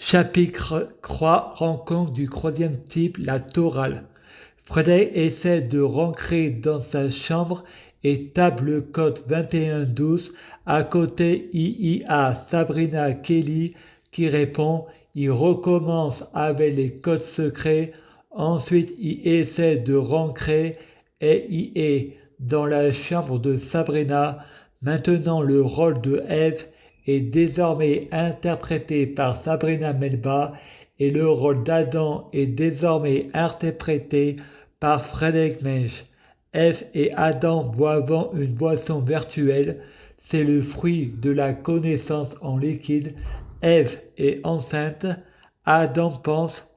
Chapitre 3, rencontre du troisième type, la chorale. Frédéric essaie de rentrer dans sa chambre et tape le code 2112. À côté, il y a Sabrina Kelly qui répond. Il recommence avec les codes secrets. Ensuite, il essaie de rentrer et il est dans la chambre de Sabrina. Maintenant, le rôle de Eve est désormais interprété par Sabrina Melba et le rôle d'Adam est désormais interprété par Frédéric Mensch. Ève et Adam boivant une boisson virtuelle, c'est le fruit de la connaissance en liquide. Ève est enceinte. Adam pense,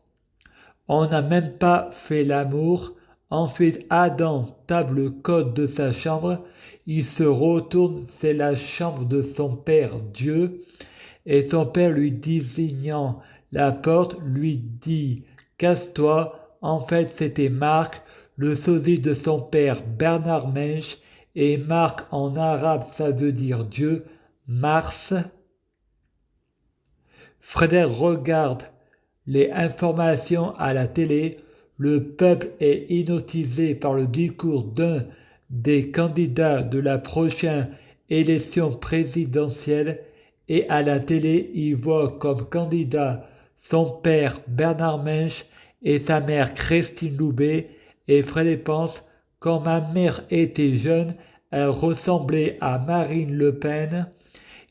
on n'a même pas fait l'amour. Ensuite, Adam tape le code de sa chambre. Il se retourne, c'est la chambre de son père Dieu. Et son père lui désignant la porte, lui dit « Casse-toi ». En fait, c'était Marc, le sosie de son père Bernard Mensch. Et Marc en arabe, ça veut dire Dieu, Mars. Frédéric regarde les informations à la télé. Le peuple est hypnotisé par le discours d'un des candidats de la prochaine élection présidentielle et à la télé, il voit comme candidat son père Bernard Mensch et sa mère Christine Loubet et Frédéric pense, quand ma mère était jeune, elle ressemblait à Marine Le Pen.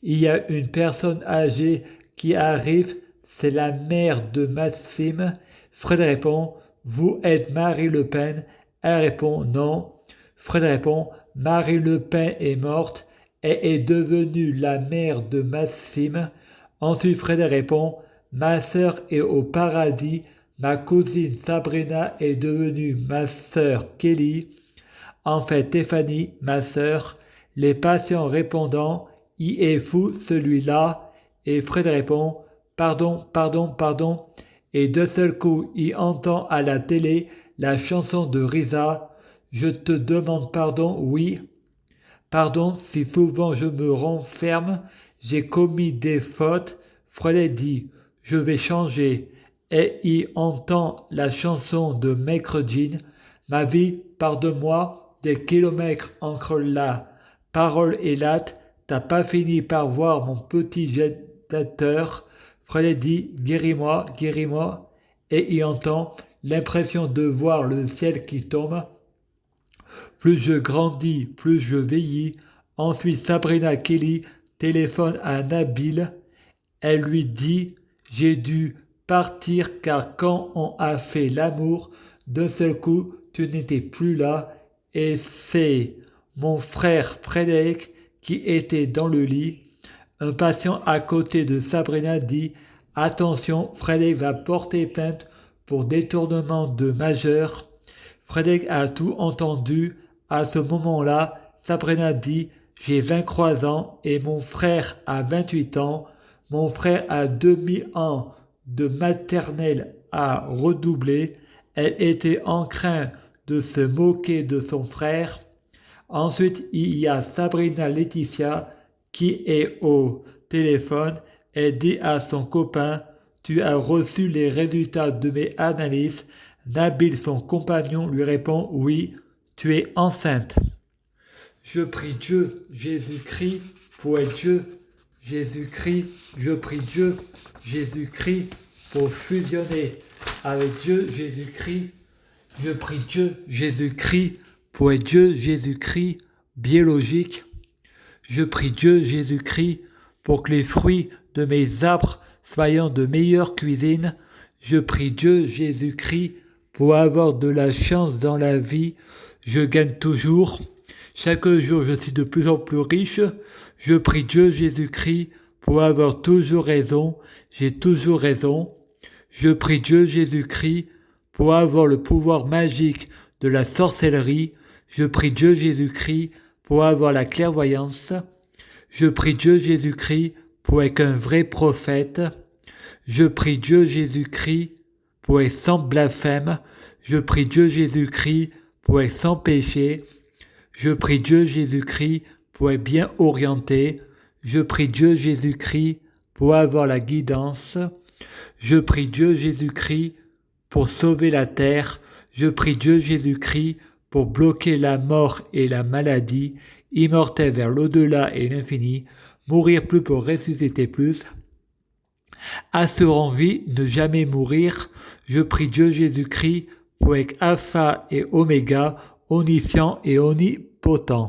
Il y a une personne âgée qui arrive, c'est la mère de Maxime. Frédéric répond, vous êtes Marie Le Pen. Elle répond, non. Frédéric répond, Marie Le Pen est morte et est devenue la mère de Maxime. Ensuite, Frédéric répond, ma sœur est au paradis. Ma cousine Sabrina est devenue ma sœur Kelly. En fait, Stéphanie, ma sœur. Les patients répondant, il est fou celui-là. Et Frédéric répond, pardon, pardon, pardon. Et de seul coup, il entend à la télé la chanson de Risa. Je te demande pardon, oui. Pardon si souvent je me renferme, j'ai commis des fautes. Frédéric dit, je vais changer. Et il entend la chanson de Maître Jean. Ma vie, pardonne-moi, des kilomètres entre la parole et l'acte. T'as pas fini par voir mon petit jetateur. Frédéric dit, guéris-moi, guéris-moi. Et il entend l'impression de voir le ciel qui tombe. Plus je grandis, plus je vieillis. Ensuite, Sabrina Kelly téléphone à Nabil. Elle lui dit, j'ai dû partir car quand on a fait l'amour, d'un seul coup, tu n'étais plus là. Et c'est mon frère Frédéric qui était dans le lit. Un patient à côté de Sabrina dit, attention, Frédéric va porter plainte pour détournement de majeur. Frédéric a tout entendu. À ce moment-là, Sabrina dit « J'ai 23 ans et mon frère a 28 ans. Mon frère a 2000 ans de maternelle à redoubler. » Elle était en train de se moquer de son frère. Ensuite, il y a Sabrina Laetitia qui est au téléphone. Elle dit à son copain « Tu as reçu les résultats de mes analyses ?» Nabil, son compagnon, lui répond « Oui, tu es enceinte. » Je prie Dieu, Jésus-Christ, pour être Dieu, Jésus-Christ, je prie Dieu, Jésus-Christ, pour fusionner avec Dieu, Jésus-Christ. Je prie Dieu, Jésus-Christ, pour être Dieu, Jésus-Christ, biologique. Je prie Dieu, Jésus-Christ, pour que les fruits de mes arbres soient de meilleure cuisine. Je prie Dieu, Jésus-Christ, pour avoir de la chance dans la vie. Je gagne toujours. Chaque jour, je suis de plus en plus riche. Je prie Dieu, Jésus-Christ, pour avoir toujours raison. J'ai toujours raison. Je prie Dieu, Jésus-Christ, pour avoir le pouvoir magique de la sorcellerie. Je prie Dieu, Jésus-Christ, pour avoir la clairvoyance. Je prie Dieu, Jésus-Christ, pour être un vrai prophète. Je prie Dieu, Jésus-Christ, pour être sans blasphème. Je prie Dieu Jésus-Christ pour être sans péché. Je prie Dieu Jésus-Christ pour être bien orienté. Je prie Dieu Jésus-Christ pour avoir la guidance. Je prie Dieu Jésus-Christ pour sauver la terre. Je prie Dieu Jésus-Christ pour bloquer la mort et la maladie, immortel vers l'au-delà et l'infini, mourir plus pour ressusciter plus, assurant vie, ne jamais mourir. Je prie Dieu Jésus-Christ pour être alpha et oméga, omniscient et omnipotent.